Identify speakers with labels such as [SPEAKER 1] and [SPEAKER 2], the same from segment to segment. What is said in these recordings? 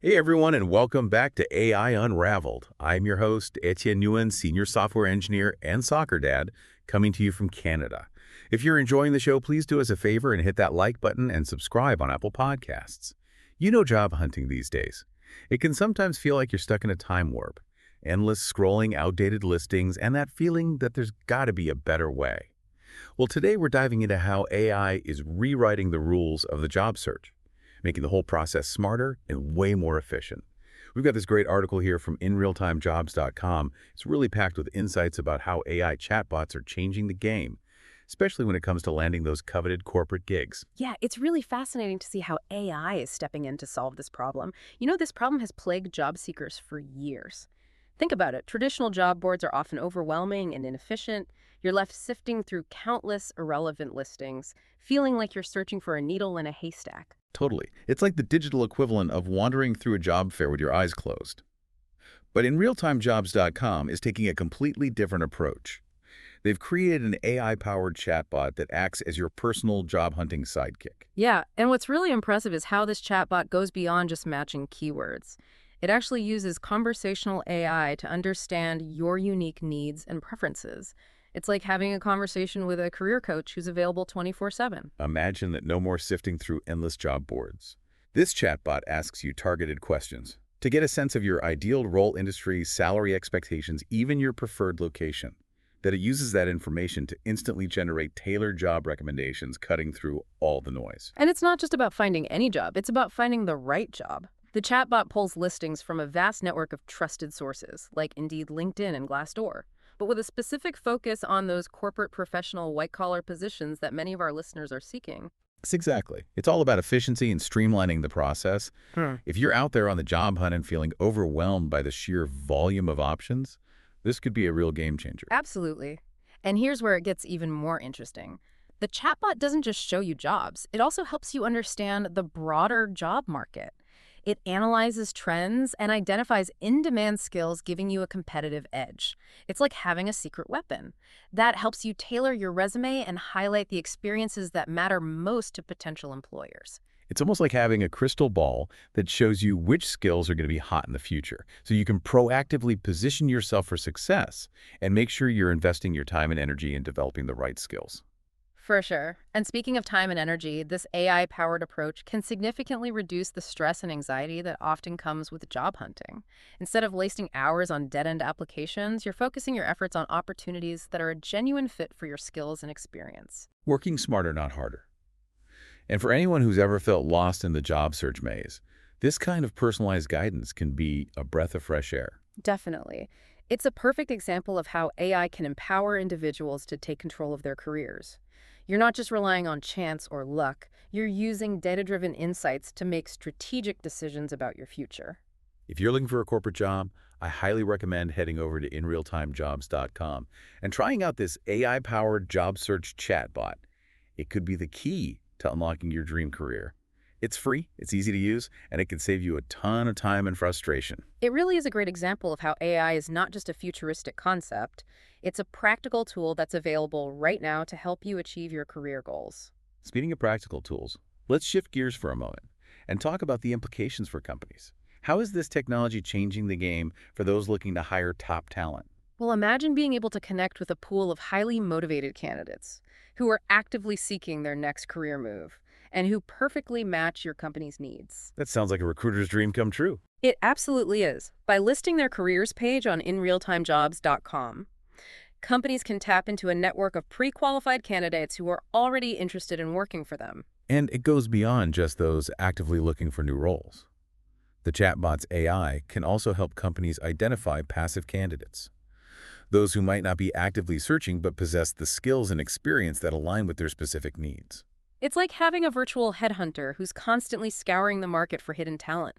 [SPEAKER 1] Hey everyone, and welcome back to AI Unraveled. I'm your host, Etienne Nguyen, Senior Software Engineer and Soccer Dad, coming to you from Canada. If you're enjoying the show, please do us a favor and hit that like button and subscribe on Apple Podcasts. You know job hunting these days. It can sometimes feel like you're stuck in a time warp. Endless scrolling, outdated listings, and that feeling that there's got to be a better way. Well, today we're diving into how AI is rewriting the rules of the job search, making the whole process smarter and way more efficient. We've got this great article here from inRealTimeJobs.com. It's really packed with insights about how AI chatbots are changing the game, especially when it comes to landing those coveted corporate gigs.
[SPEAKER 2] Yeah, it's really fascinating to see how AI is stepping in to solve this problem. This problem has plagued job seekers for years. Think about it. Traditional job boards are often overwhelming and inefficient. You're left sifting through countless irrelevant listings, feeling like you're searching for a needle in a haystack.
[SPEAKER 1] Totally. It's like the digital equivalent of wandering through a job fair with your eyes closed. But inRealTimeJobs.com is taking a completely different approach. They've created an AI-powered chatbot that acts as your personal job hunting sidekick.
[SPEAKER 2] Yeah, and what's really impressive is how this chatbot goes beyond just matching keywords. It actually uses conversational AI to understand your unique needs and preferences. It's like having a conversation with a career coach who's available 24/7.
[SPEAKER 1] Imagine that no more sifting through endless job boards. This chatbot asks you targeted questions to get a sense of your ideal role, industry, salary expectations, even your preferred location. That it uses that information to instantly generate tailored job recommendations, cutting through all the noise.
[SPEAKER 2] And it's not just about finding any job, it's about finding the right job. The chatbot pulls listings from a vast network of trusted sources, like Indeed, LinkedIn, and Glassdoor, but with a specific focus on those corporate professional white-collar positions that many of our listeners are seeking.
[SPEAKER 1] Yes, exactly. It's all about efficiency and streamlining the process. If you're out there on the job hunt and feeling overwhelmed by the sheer volume of options, this could be a real game changer.
[SPEAKER 2] Absolutely. And here's where it gets even more interesting. The chatbot doesn't just show you jobs, it also helps you understand the broader job market. It analyzes trends and identifies in-demand skills, giving you a competitive edge. It's like having a secret weapon. That helps you tailor your resume and highlight the experiences that matter most to potential employers.
[SPEAKER 1] It's almost like having a crystal ball that shows you which skills are going to be hot in the future, so you can proactively position yourself for success and make sure you're investing your time and energy in developing the right skills.
[SPEAKER 2] For sure. And speaking of time and energy, this AI-powered approach can significantly reduce the stress and anxiety that often comes with job hunting. Instead of wasting hours on dead-end applications, you're focusing your efforts on opportunities that are a genuine fit for your skills and experience.
[SPEAKER 1] Working smarter, not harder. And for anyone who's ever felt lost in the job search maze, this kind of personalized guidance can be a breath of fresh air.
[SPEAKER 2] Definitely. It's a perfect example of how AI can empower individuals to take control of their careers. You're not just relying on chance or luck, you're using data-driven insights to make strategic decisions about your future.
[SPEAKER 1] If you're looking for a corporate job, I highly recommend heading over to inRealTimeJobs.com and trying out this AI-powered job search chatbot. It could be the key to unlocking your dream career. It's free, it's easy to use, and it can save you a ton of time and frustration.
[SPEAKER 2] It really is a great example of how AI is not just a futuristic concept, it's a practical tool that's available right now to help you achieve your career goals.
[SPEAKER 1] Speaking of practical tools, let's shift gears for a moment and talk about the implications for companies. How is this technology changing the game for those looking to hire top talent?
[SPEAKER 2] Well, imagine being able to connect with a pool of highly motivated candidates who are actively seeking their next career move and who perfectly match your company's needs.
[SPEAKER 1] That sounds like a recruiter's dream come true.
[SPEAKER 2] It absolutely is. By listing their careers page on inRealTimeJobs.com, companies can tap into a network of pre-qualified candidates who are already interested in working for them.
[SPEAKER 1] And it goes beyond just those actively looking for new roles. The chatbot's AI can also help companies identify passive candidates, those who might not be actively searching but possess the skills and experience that align with their specific needs.
[SPEAKER 2] It's like having a virtual headhunter who's constantly scouring the market for hidden talent.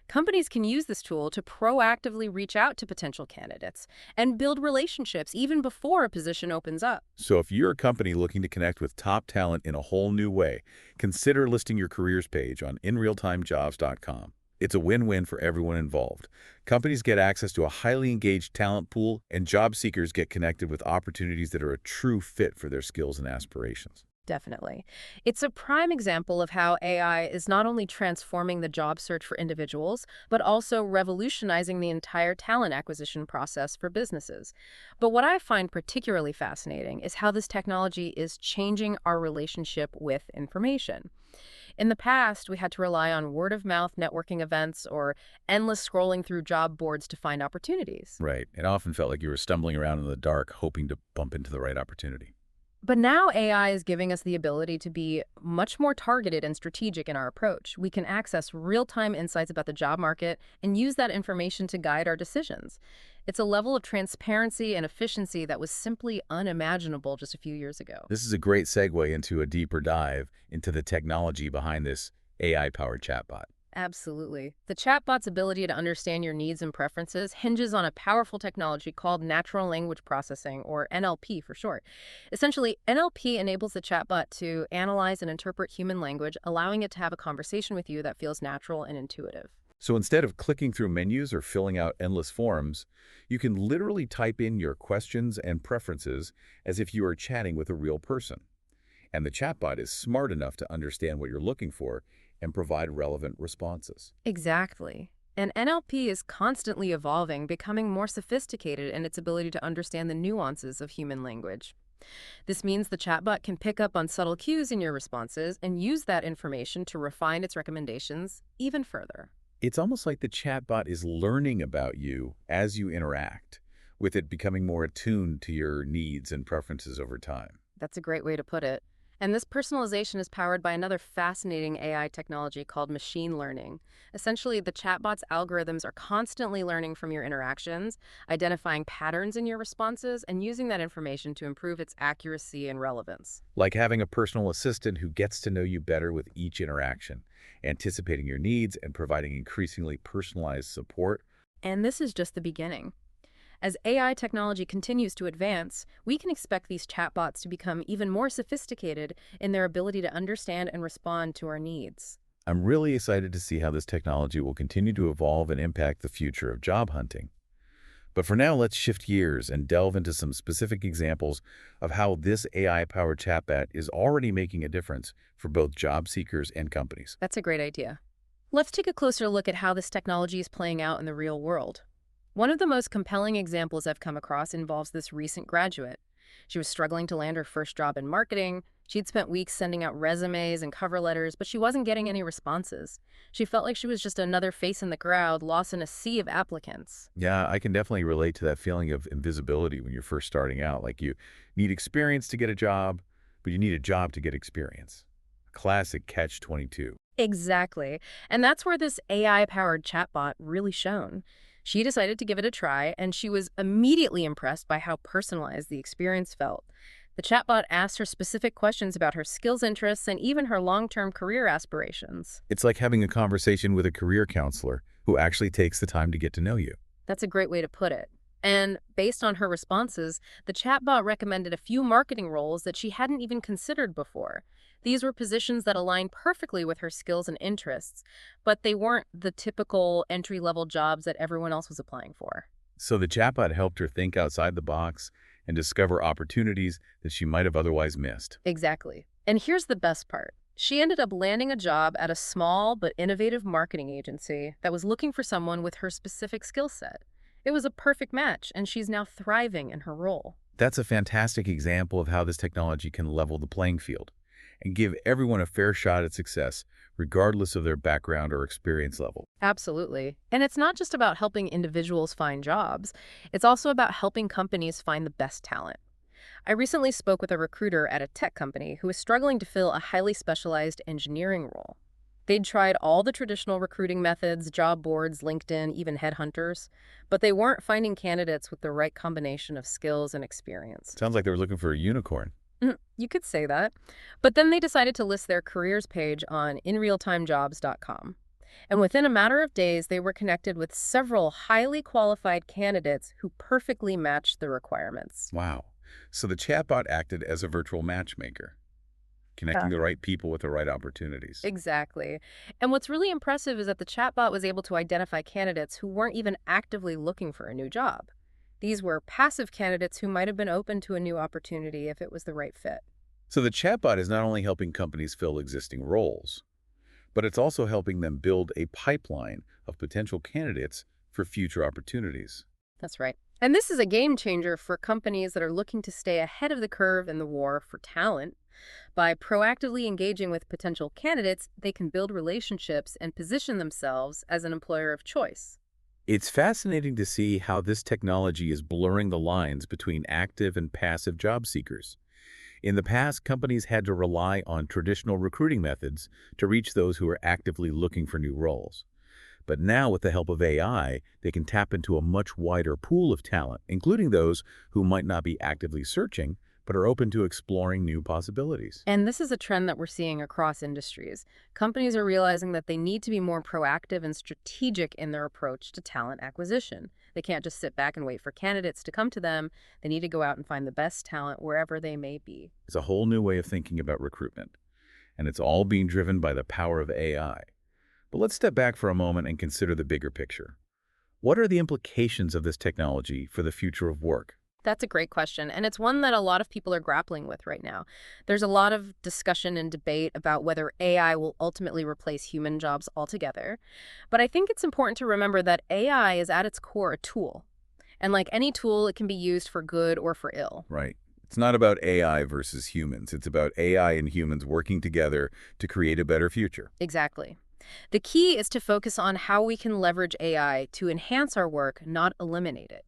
[SPEAKER 2] Companies can use this tool to proactively reach out to potential candidates and build relationships even before a position opens up.
[SPEAKER 1] So if you're a company looking to connect with top talent in a whole new way, consider listing your careers page on inRealTimeJobs.com. It's a win-win for everyone involved. Companies get access to a highly engaged talent pool, and job seekers get connected with opportunities that are a true fit for their skills and aspirations.
[SPEAKER 2] Definitely. It's a prime example of how AI is not only transforming the job search for individuals, but also revolutionizing the entire talent acquisition process for businesses. But what I find particularly fascinating is how this technology is changing our relationship with information. In the past, we had to rely on word of mouth networking events or endless scrolling through job boards to find opportunities.
[SPEAKER 1] Right. It often felt like you were stumbling around in the dark, hoping to bump into the right opportunity.
[SPEAKER 2] But now AI is giving us the ability to be much more targeted and strategic in our approach. We can access real-time insights about the job market and use that information to guide our decisions. It's a level of transparency and efficiency that was simply unimaginable just a few years ago.
[SPEAKER 1] This is a great segue into a deeper dive into the technology behind this AI-powered chatbot.
[SPEAKER 2] Absolutely. The chatbot's ability to understand your needs and preferences hinges on a powerful technology called natural language processing, or NLP for short. Essentially, NLP enables the chatbot to analyze and interpret human language, allowing it to have a conversation with you that feels natural and intuitive.
[SPEAKER 1] So instead of clicking through menus or filling out endless forms, you can literally type in your questions and preferences as if you are chatting with a real person. And the chatbot is smart enough to understand what you're looking for and provide relevant responses.
[SPEAKER 2] Exactly. And NLP is constantly evolving, becoming more sophisticated in its ability to understand the nuances of human language. This means the chatbot can pick up on subtle cues in your responses and use that information to refine its recommendations even further.
[SPEAKER 1] It's almost like the chatbot is learning about you as you interact, with it becoming more attuned to your needs and preferences over time.
[SPEAKER 2] That's a great way to put it. And this personalization is powered by another fascinating AI technology called machine learning. Essentially, the chatbot's algorithms are constantly learning from your interactions, identifying patterns in your responses, and using that information to improve its accuracy and relevance.
[SPEAKER 1] Like having a personal assistant who gets to know you better with each interaction, anticipating your needs and providing increasingly personalized support.
[SPEAKER 2] And this is just the beginning. As AI technology continues to advance, we can expect these chatbots to become even more sophisticated in their ability to understand and respond to our needs.
[SPEAKER 1] I'm really excited to see how this technology will continue to evolve and impact the future of job hunting. But for now, let's shift gears and delve into some specific examples of how this AI-powered chatbot is already making a difference for both job seekers and companies.
[SPEAKER 2] That's a great idea. Let's take a closer look at how this technology is playing out in the real world. One of the most compelling examples I've come across involves this recent graduate. She was struggling to land her first job in marketing. She'd spent weeks sending out resumes and cover letters, but she wasn't getting any responses. She felt like she was just another face in the crowd, lost in a sea of applicants.
[SPEAKER 1] Yeah, I can definitely relate to that feeling of invisibility when you're first starting out. Like you need experience to get a job, but you need a job to get experience. Classic catch-22.
[SPEAKER 2] Exactly. And that's where this AI-powered chatbot really shone. She decided to give it a try, and she was immediately impressed by how personalized the experience felt. The chatbot asked her specific questions about her skills, interests, and even her long-term career aspirations.
[SPEAKER 1] It's like having a conversation with a career counselor who actually takes the time to get to know you.
[SPEAKER 2] That's a great way to put it. And based on her responses, the chatbot recommended a few marketing roles that she hadn't even considered before. These were positions that aligned perfectly with her skills and interests, but they weren't the typical entry-level jobs that everyone else was applying for.
[SPEAKER 1] So the chatbot helped her think outside the box and discover opportunities that she might have otherwise missed.
[SPEAKER 2] Exactly. And here's the best part. She ended up landing a job at a small but innovative marketing agency that was looking for someone with her specific skill set. It was a perfect match, and she's now thriving in her role.
[SPEAKER 1] That's a fantastic example of how this technology can level the playing field and give everyone a fair shot at success, regardless of their background or experience level.
[SPEAKER 2] Absolutely. And it's not just about helping individuals find jobs. It's also about helping companies find the best talent. I recently spoke with a recruiter at a tech company who was struggling to fill a highly specialized engineering role. They'd tried all the traditional recruiting methods, job boards, LinkedIn, even headhunters, but they weren't finding candidates with the right combination of skills and experience.
[SPEAKER 1] Sounds like they were looking for a unicorn.
[SPEAKER 2] You could say that. But then they decided to list their careers page on inRealTimeJobs.com. And within a matter of days, they were connected with several highly qualified candidates who perfectly matched the requirements.
[SPEAKER 1] Wow. So the chatbot acted as a virtual matchmaker, connecting the right people with the right opportunities.
[SPEAKER 2] Exactly. And what's really impressive is that the chatbot was able to identify candidates who weren't even actively looking for a new job. These were passive candidates who might have been open to a new opportunity if it was the right fit.
[SPEAKER 1] So the chatbot is not only helping companies fill existing roles, but it's also helping them build a pipeline of potential candidates for future opportunities.
[SPEAKER 2] That's right. And this is a game changer for companies that are looking to stay ahead of the curve in the war for talent. By proactively engaging with potential candidates, they can build relationships and position themselves as an employer of choice.
[SPEAKER 1] It's fascinating to see how this technology is blurring the lines between active and passive job seekers. In the past, companies had to rely on traditional recruiting methods to reach those who are actively looking for new roles. But now, with the help of AI, they can tap into a much wider pool of talent, including those who might not be actively searching, but are open to exploring new possibilities.
[SPEAKER 2] And this is a trend that we're seeing across industries. Companies are realizing that they need to be more proactive and strategic in their approach to talent acquisition. They can't just sit back and wait for candidates to come to them. They need to go out and find the best talent wherever they may be.
[SPEAKER 1] It's a whole new way of thinking about recruitment, and it's all being driven by the power of AI. But let's step back for a moment and consider the bigger picture. What are the implications of this technology for the future of work?
[SPEAKER 2] That's a great question, and it's one that a lot of people are grappling with right now. There's a lot of discussion and debate about whether AI will ultimately replace human jobs altogether. But I think it's important to remember that AI is at its core a tool. And like any tool, it can be used for good or for ill.
[SPEAKER 1] Right. It's not about AI versus humans. It's about AI and humans working together to create a better future.
[SPEAKER 2] Exactly. The key is to focus on how we can leverage AI to enhance our work, not eliminate it.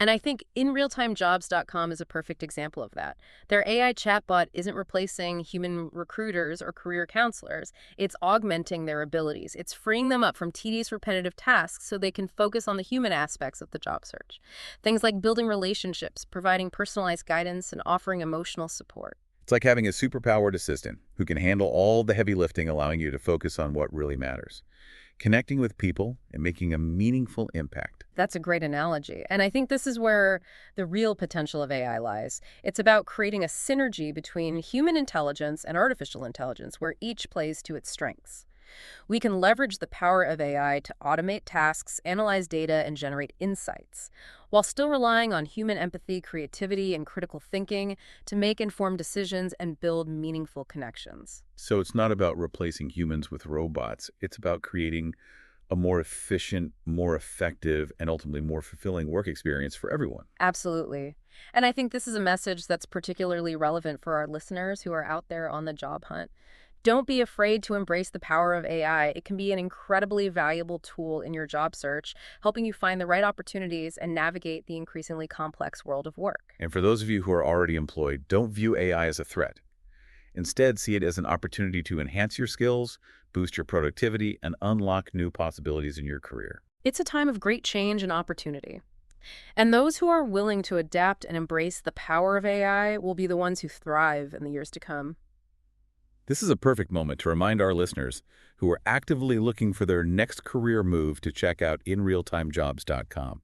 [SPEAKER 2] And I think inRealTimeJobs.com is a perfect example of that. Their AI chatbot isn't replacing human recruiters or career counselors. It's augmenting their abilities. It's freeing them up from tedious, repetitive tasks so they can focus on the human aspects of the job search. Things like building relationships, providing personalized guidance, and offering emotional support.
[SPEAKER 1] It's like having a superpowered assistant who can handle all the heavy lifting, allowing you to focus on what really matters, connecting with people and making a meaningful impact.
[SPEAKER 2] That's a great analogy. And I think this is where the real potential of AI lies. It's about creating a synergy between human intelligence and artificial intelligence, where each plays to its strengths. We can leverage the power of AI to automate tasks, analyze data, and generate insights, while still relying on human empathy, creativity, and critical thinking to make informed decisions and build meaningful connections.
[SPEAKER 1] So it's not about replacing humans with robots. It's about creating a more efficient, more effective, and ultimately more fulfilling work experience for everyone.
[SPEAKER 2] Absolutely. And I think this is a message that's particularly relevant for our listeners who are out there on the job hunt. Don't be afraid to embrace the power of AI. It can be an incredibly valuable tool in your job search, helping you find the right opportunities and navigate the increasingly complex world of work.
[SPEAKER 1] And for those of you who are already employed, don't view AI as a threat. Instead, see it as an opportunity to enhance your skills, boost your productivity, and unlock new possibilities in your career.
[SPEAKER 2] It's a time of great change and opportunity. And those who are willing to adapt and embrace the power of AI will be the ones who thrive in the years to come.
[SPEAKER 1] This is a perfect moment to remind our listeners who are actively looking for their next career move to check out inRealTimeJobs.com.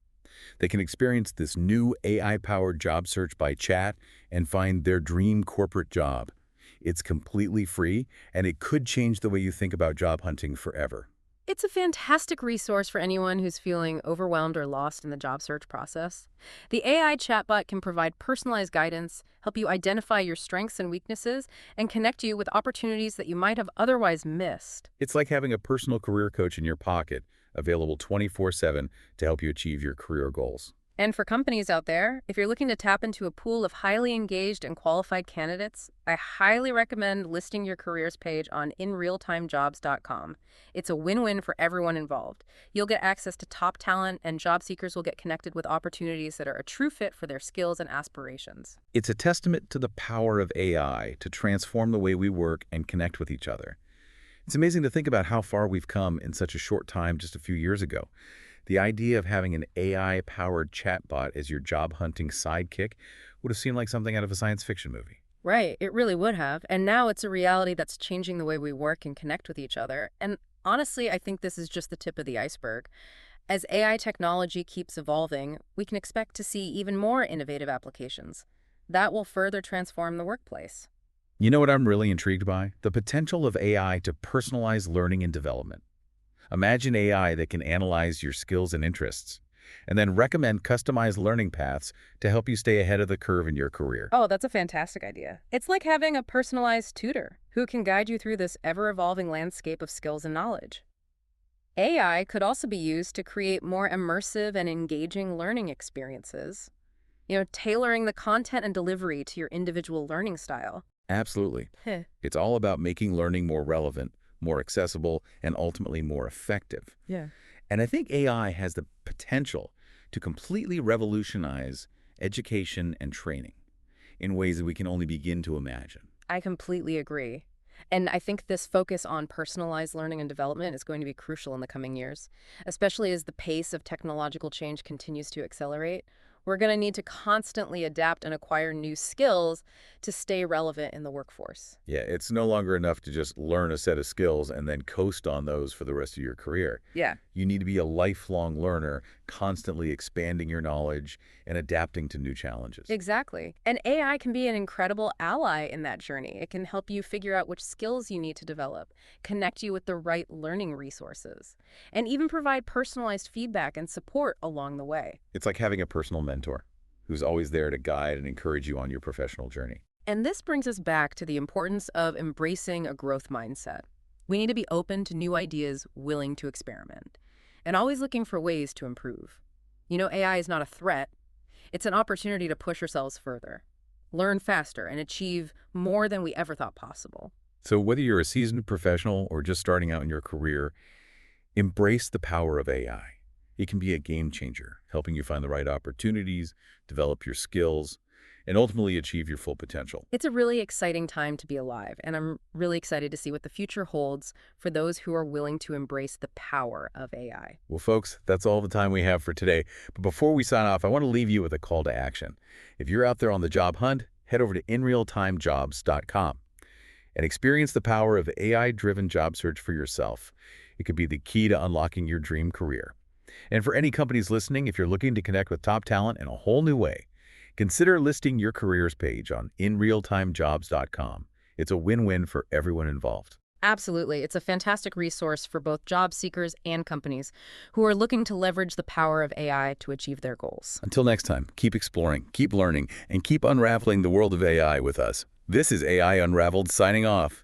[SPEAKER 1] They can experience this new AI-powered job search by chat and find their dream corporate job. It's completely free, and it could change the way you think about job hunting forever.
[SPEAKER 2] It's a fantastic resource for anyone who's feeling overwhelmed or lost in the job search process. The AI chatbot can provide personalized guidance, help you identify your strengths and weaknesses, and connect you with opportunities that you might have otherwise missed.
[SPEAKER 1] It's like having a personal career coach in your pocket, available 24/7 to help you achieve your career goals.
[SPEAKER 2] And for companies out there, if you're looking to tap into a pool of highly engaged and qualified candidates, I highly recommend listing your careers page on inRealTimeJobs.com. It's a win-win for everyone involved. You'll get access to top talent, and job seekers will get connected with opportunities that are a true fit for their skills and aspirations.
[SPEAKER 1] It's a testament to the power of AI to transform the way we work and connect with each other. It's amazing to think about how far we've come in such a short time just a few years ago. The idea of having an AI-powered chatbot as your job hunting sidekick would have seemed like something out of a science fiction movie.
[SPEAKER 2] Right, it really would have. And now it's a reality that's changing the way we work and connect with each other. And honestly, I think this is just the tip of the iceberg. As AI technology keeps evolving, we can expect to see even more innovative applications. That will further transform the workplace.
[SPEAKER 1] You know what I'm really intrigued by? The potential of AI to personalize learning and development. Imagine AI that can analyze your skills and interests, and then recommend customized learning paths to help you stay ahead of the curve in your career.
[SPEAKER 2] Oh, that's a fantastic idea. It's like having a personalized tutor who can guide you through this ever-evolving landscape of skills and knowledge. AI could also be used to create more immersive and engaging learning experiences, tailoring the content and delivery to your individual learning style.
[SPEAKER 1] Absolutely.
[SPEAKER 2] Heh.
[SPEAKER 1] It's all about making learning more relevant, more accessible, and ultimately more effective.
[SPEAKER 2] Yeah.
[SPEAKER 1] And I think AI has the potential to completely revolutionize education and training in ways that we can only begin to imagine.
[SPEAKER 2] I completely agree. And I think this focus on personalized learning and development is going to be crucial in the coming years, especially as the pace of technological change continues to accelerate. We're going to need to constantly adapt and acquire new skills to stay relevant in the workforce.
[SPEAKER 1] Yeah, it's no longer enough to just learn a set of skills and then coast on those for the rest of your career.
[SPEAKER 2] Yeah.
[SPEAKER 1] You need to be a lifelong learner, constantly expanding your knowledge and adapting to new challenges.
[SPEAKER 2] Exactly. And AI can be an incredible ally in that journey. It can help you figure out which skills you need to develop, connect you with the right learning resources, and even provide personalized feedback and support along the way.
[SPEAKER 1] It's like having a personal mentor who's always there to guide and encourage you on your professional journey.
[SPEAKER 2] And this brings us back to the importance of embracing a growth mindset. We need to be open to new ideas, willing to experiment, and always looking for ways to improve. AI is not a threat. It's an opportunity to push ourselves further, learn faster, and achieve more than we ever thought possible.
[SPEAKER 1] So whether you're a seasoned professional or just starting out in your career, embrace the power of AI. It can be a game changer, helping you find the right opportunities, develop your skills, and ultimately achieve your full potential.
[SPEAKER 2] It's a really exciting time to be alive, and I'm really excited to see what the future holds for those who are willing to embrace the power of AI.
[SPEAKER 1] Well, folks, that's all the time we have for today. But before we sign off, I want to leave you with a call to action. If you're out there on the job hunt, head over to inRealTimeJobs.com and experience the power of AI-driven job search for yourself. It could be the key to unlocking your dream career. And for any companies listening, if you're looking to connect with top talent in a whole new way, consider listing your careers page on inRealTimeJobs.com. It's a win-win for everyone involved.
[SPEAKER 2] Absolutely. It's a fantastic resource for both job seekers and companies who are looking to leverage the power of AI to achieve their goals.
[SPEAKER 1] Until next time, keep exploring, keep learning, and keep unraveling the world of AI with us. This is AI Unraveled signing off.